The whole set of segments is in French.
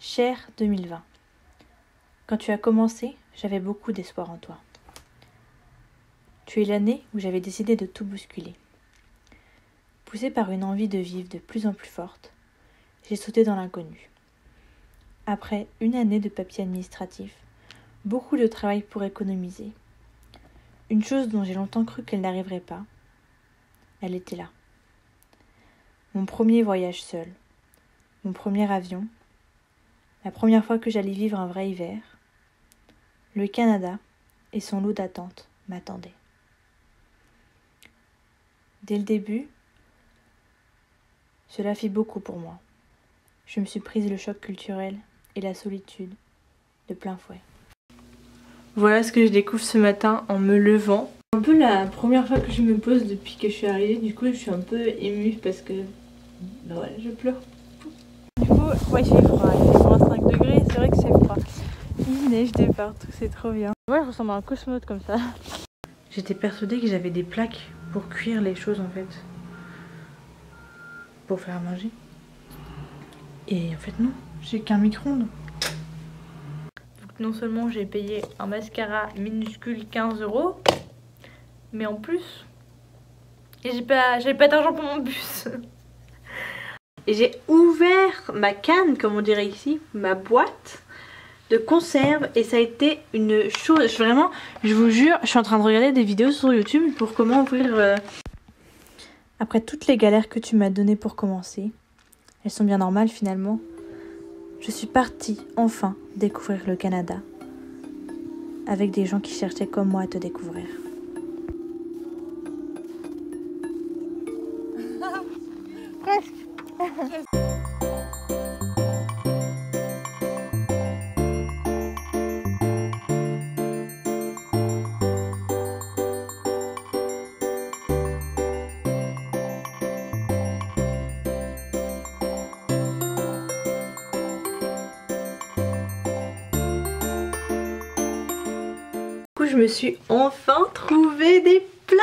Cher 2020, quand tu as commencé, j'avais beaucoup d'espoir en toi. Tu es l'année où j'avais décidé de tout bousculer. Poussée par une envie de vivre de plus en plus forte, j'ai sauté dans l'inconnu. Après une année de papier administratif, beaucoup de travail pour économiser. Une chose dont j'ai longtemps cru qu'elle n'arriverait pas, elle était là. Mon premier voyage seul, mon premier avion, la première fois que j'allais vivre un vrai hiver, le Canada et son lot d'attente m'attendaient. Dès le début, cela fit beaucoup pour moi. Je me suis prise le choc culturel et la solitude de plein fouet. Voilà ce que je découvre ce matin en me levant. C'est un peu la première fois que je me pose depuis que je suis arrivée, du coup je suis un peu émue parce que voilà, je pleure. Du coup, ouais, il fait froid, il fait moins 5 degrés, c'est vrai que c'est froid. Il neige de partout, c'est trop bien. Moi je ressemble à un cosmonaute comme ça. J'étais persuadée que j'avais des plaques pour cuire les choses en fait. Pour faire à manger. Et en fait non, j'ai qu'un micro-ondes. Donc non seulement j'ai payé un mascara minuscule 15 €, mais en plus, j'avais pas d'argent pour mon bus. Et j'ai ouvert ma canne, comme on dirait ici, ma boîte de conserve, et ça a été une chose, vraiment, je vous jure, je suis en train de regarder des vidéos sur YouTube pour comment ouvrir... Après toutes les galères que tu m'as données pour commencer, elles sont bien normales finalement, je suis partie enfin découvrir le Canada avec des gens qui cherchaient comme moi à te découvrir. Je me suis enfin trouvé des plaques.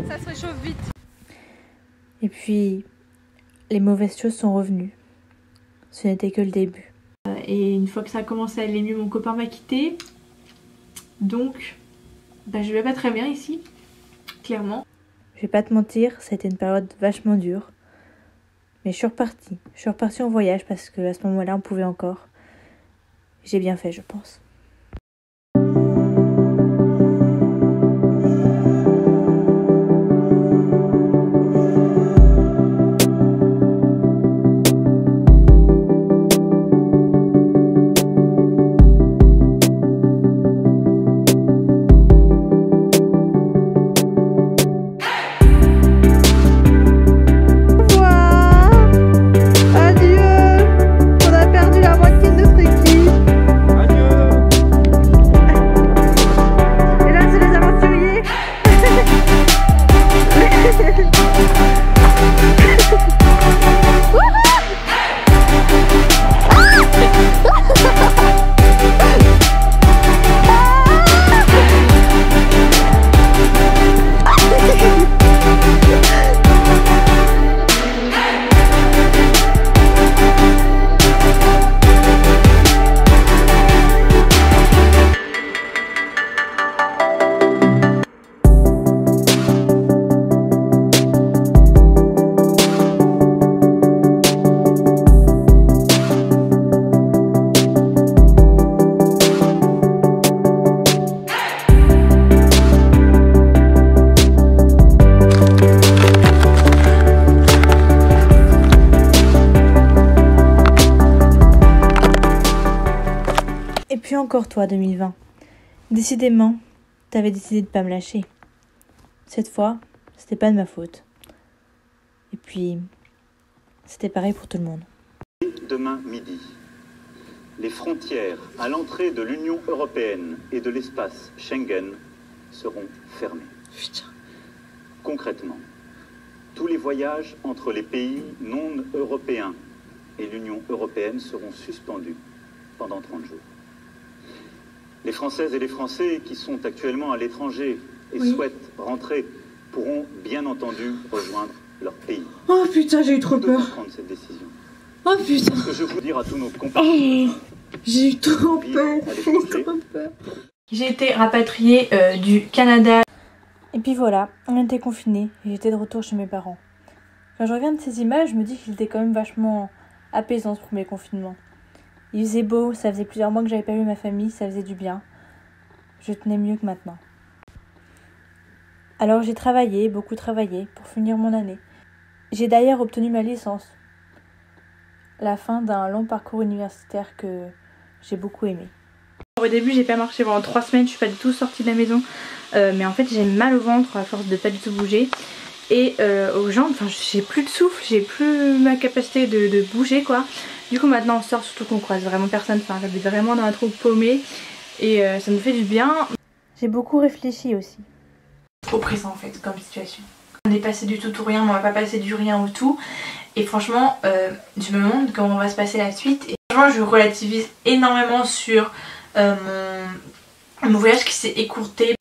Ça se réchauffe vite. Et puis, les mauvaises choses sont revenues. Ce n'était que le début. Et une fois que ça a commencé à aller mieux, mon copain m'a quitté. Donc, je vais pas très bien ici, clairement. Je vais pas te mentir, c'était une période vachement dure. Mais je suis repartie. Je suis repartie en voyage parce qu'à ce moment-là, on pouvait encore. J'ai bien fait, je pense. Adieu. On a perdu la moitié de notre équipe. Adieu. encore toi, 2020. Décidément, t'avais décidé de pas me lâcher. Cette fois, c'était pas de ma faute. Et puis, c'était pareil pour tout le monde. Demain midi, les frontières à l'entrée de l'Union européenne et de l'espace Schengen seront fermées. Concrètement, tous les voyages entre les pays non européens et l'Union européenne seront suspendus pendant 30 jours. Les Françaises et les Français qui sont actuellement à l'étranger et souhaitent rentrer pourront bien entendu rejoindre leur pays. Oh putain, j'ai eu trop peur. Prendre cette décision. Oh putain. Ce que je veux dire à tous nos compatriotes. J'ai eu trop peur. J'ai été rapatriée du Canada. Et puis voilà, on était confinés et j'étais de retour chez mes parents. Quand je reviens de ces images, je me dis qu'il était quand même vachement apaisant ce premier confinement. Il faisait beau, ça faisait plusieurs mois que j'avais pas vu ma famille, ça faisait du bien. Je tenais mieux que maintenant. Alors j'ai travaillé, beaucoup travaillé, pour finir mon année. J'ai d'ailleurs obtenu ma licence. La fin d'un long parcours universitaire que j'ai beaucoup aimé. Au début j'ai pas marché pendant 3 semaines, je suis pas du tout sortie de la maison. Mais en fait j'ai mal au ventre à force de pas du tout bouger. Et aux jambes, enfin j'ai plus de souffle, j'ai plus ma capacité de bouger quoi. Du coup maintenant on sort, surtout qu'on croise vraiment personne, enfin j'habite vraiment dans un trou paumé. Et ça me fait du bien. J'ai beaucoup réfléchi aussi. Oppressant en fait comme situation. On est passé du tout au rien, mais on va pas passer du rien au tout. Et franchement je me demande comment va se passer la suite. Et franchement je relativise énormément sur mon voyage qui s'est écourté.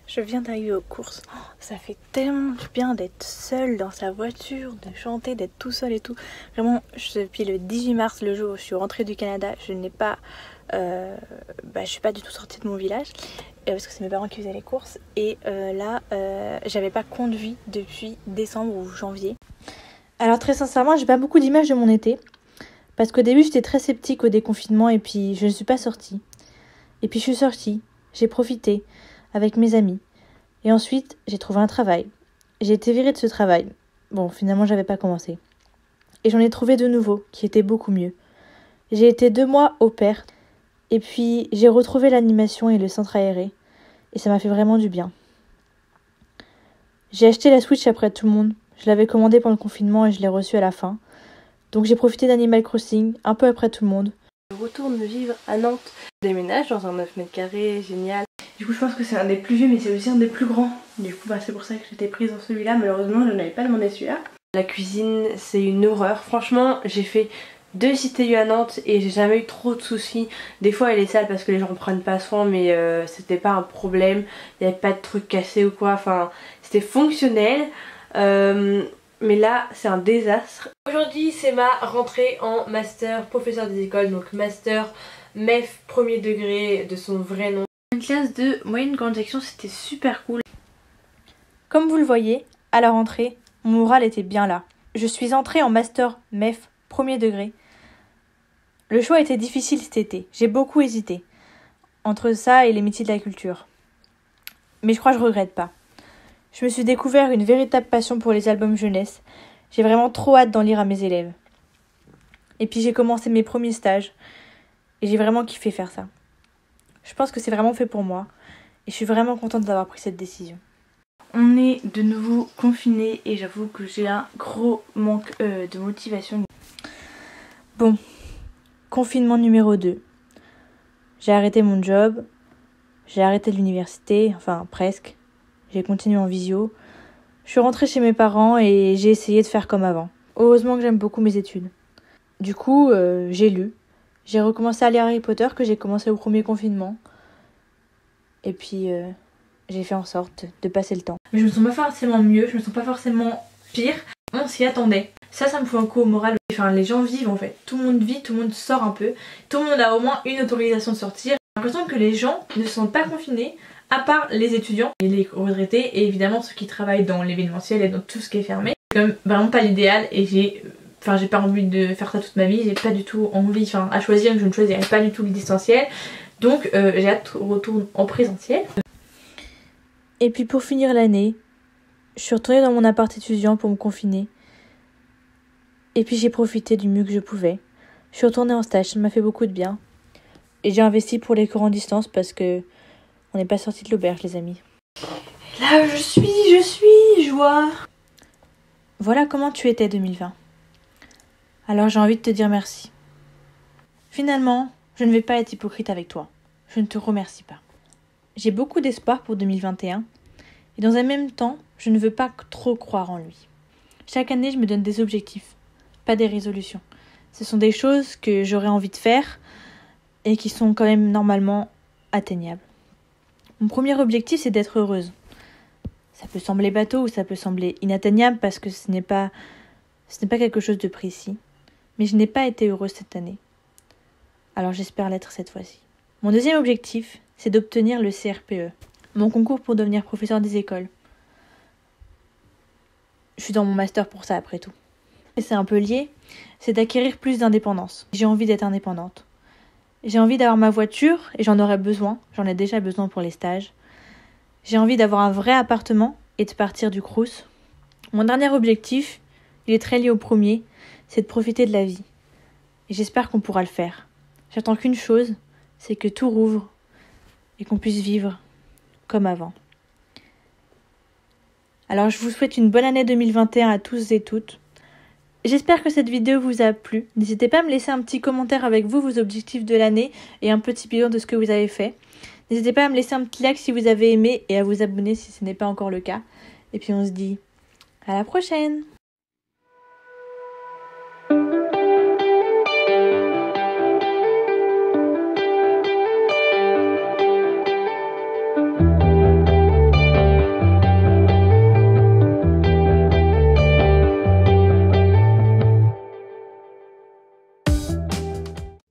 Je viens d'arriver aux courses. Oh, ça fait tellement du bien d'être seule dans sa voiture, de chanter, d'être tout seul et tout. Vraiment, depuis le 18 mars, le jour où je suis rentrée du Canada, je n'ai pas... je suis pas du tout sortie de mon village. Parce que c'est mes parents qui faisaient les courses. Et là, j'avais pas conduit depuis décembre ou janvier. Alors très sincèrement, j'ai pas beaucoup d'images de mon été. Parce qu'au début, j'étais très sceptique au déconfinement et puis je ne suis pas sortie. Et puis je suis sortie, j'ai profité avec mes amis. Et ensuite, j'ai trouvé un travail. J'ai été virée de ce travail. Bon, finalement, j'avais pas commencé. Et j'en ai trouvé de nouveaux, qui étaient beaucoup mieux. J'ai été 2 mois au pair. Et puis, j'ai retrouvé l'animation et le centre aéré. Et ça m'a fait vraiment du bien. J'ai acheté la Switch après tout le monde. Je l'avais commandée pendant le confinement et je l'ai reçue à la fin. Donc j'ai profité d'Animal Crossing, un peu après tout le monde. Je retourne vivre à Nantes. Je déménage dans un 9 mètres carrés, génial. Du coup je pense que c'est un des plus vieux mais c'est aussi un des plus grands. Du coup c'est pour ça que j'étais prise dans celui-là. Malheureusement je n'avais pas demandé celui-là. La cuisine c'est une horreur. Franchement j'ai fait 2 CTU à Nantes et j'ai jamais eu trop de soucis. Des fois elle est sale parce que les gens prennent pas soin mais c'était pas un problème. Il n'y avait pas de trucs cassés ou quoi. Enfin c'était fonctionnel. Mais là c'est un désastre. Aujourd'hui c'est ma rentrée en master professeur des écoles. Donc master MEF premier degré de son vrai nom. Une classe de moyenne grande section, c'était super cool. Comme vous le voyez, à la rentrée, mon moral était bien là. Je suis entrée en master MEF premier degré. Le choix était difficile cet été, j'ai beaucoup hésité. Entre ça et les métiers de la culture. Mais je crois que je regrette pas. Je me suis découvert une véritable passion pour les albums jeunesse. J'ai vraiment trop hâte d'en lire à mes élèves. Et puis j'ai commencé mes premiers stages. Et j'ai vraiment kiffé faire ça. Je pense que c'est vraiment fait pour moi. Et je suis vraiment contente d'avoir pris cette décision. On est de nouveau confinés et j'avoue que j'ai un gros manque de motivation. Bon, confinement numéro 2. J'ai arrêté mon job. J'ai arrêté l'université, enfin presque. J'ai continué en visio. Je suis rentrée chez mes parents et j'ai essayé de faire comme avant. Heureusement que j'aime beaucoup mes études. Du coup, j'ai lu. J'ai recommencé à lire Harry Potter que j'ai commencé au premier confinement. Et puis, j'ai fait en sorte de passer le temps. Mais je me sens pas forcément mieux, je me sens pas forcément pire. On s'y attendait. Ça me fout un coup au moral. Enfin, les gens vivent en fait. Tout le monde vit, tout le monde sort un peu. Tout le monde a au moins une autorisation de sortir. J'ai l'impression que les gens ne se sentent pas confinés, à part les étudiants et les retraités et évidemment ceux qui travaillent dans l'événementiel et dans tout ce qui est fermé. C'est quand même vraiment pas l'idéal et j'ai pas envie de faire ça toute ma vie. J'ai pas du tout envie, à choisir, je ne choisirais pas du tout le distanciel. Donc j'ai hâte qu'on retourne en présentiel. Et puis pour finir l'année, je suis retournée dans mon appart étudiant pour me confiner. Et puis j'ai profité du mieux que je pouvais. Je suis retournée en stage, ça m'a fait beaucoup de bien. Et j'ai investi pour les cours en distance parce que on n'est pas sorti de l'auberge, les amis. Là, je suis, joie. Voilà comment tu étais 2020. Alors j'ai envie de te dire merci. Finalement, je ne vais pas être hypocrite avec toi. Je ne te remercie pas. J'ai beaucoup d'espoir pour 2021 et dans un même temps, je ne veux pas trop croire en lui. Chaque année, je me donne des objectifs, pas des résolutions. Ce sont des choses que j'aurais envie de faire et qui sont quand même normalement atteignables. Mon premier objectif, c'est d'être heureuse. Ça peut sembler bateau ou ça peut sembler inatteignable parce que ce n'est pas quelque chose de précis. Mais je n'ai pas été heureuse cette année. Alors j'espère l'être cette fois-ci. Mon deuxième objectif, c'est d'obtenir le CRPE, mon concours pour devenir professeur des écoles. Je suis dans mon master pour ça après tout. Et c'est un peu lié, c'est d'acquérir plus d'indépendance. J'ai envie d'être indépendante. J'ai envie d'avoir ma voiture et j'en aurai besoin. J'en ai déjà besoin pour les stages. J'ai envie d'avoir un vrai appartement et de partir du Crous. Mon dernier objectif, il est très lié au premier, c'est de profiter de la vie. Et j'espère qu'on pourra le faire. J'attends qu'une chose, c'est que tout rouvre et qu'on puisse vivre comme avant. Alors je vous souhaite une bonne année 2021 à tous et toutes. J'espère que cette vidéo vous a plu. N'hésitez pas à me laisser un petit commentaire avec vous, vos objectifs de l'année et un petit bilan de ce que vous avez fait. N'hésitez pas à me laisser un petit like si vous avez aimé et à vous abonner si ce n'est pas encore le cas. Et puis on se dit à la prochaine!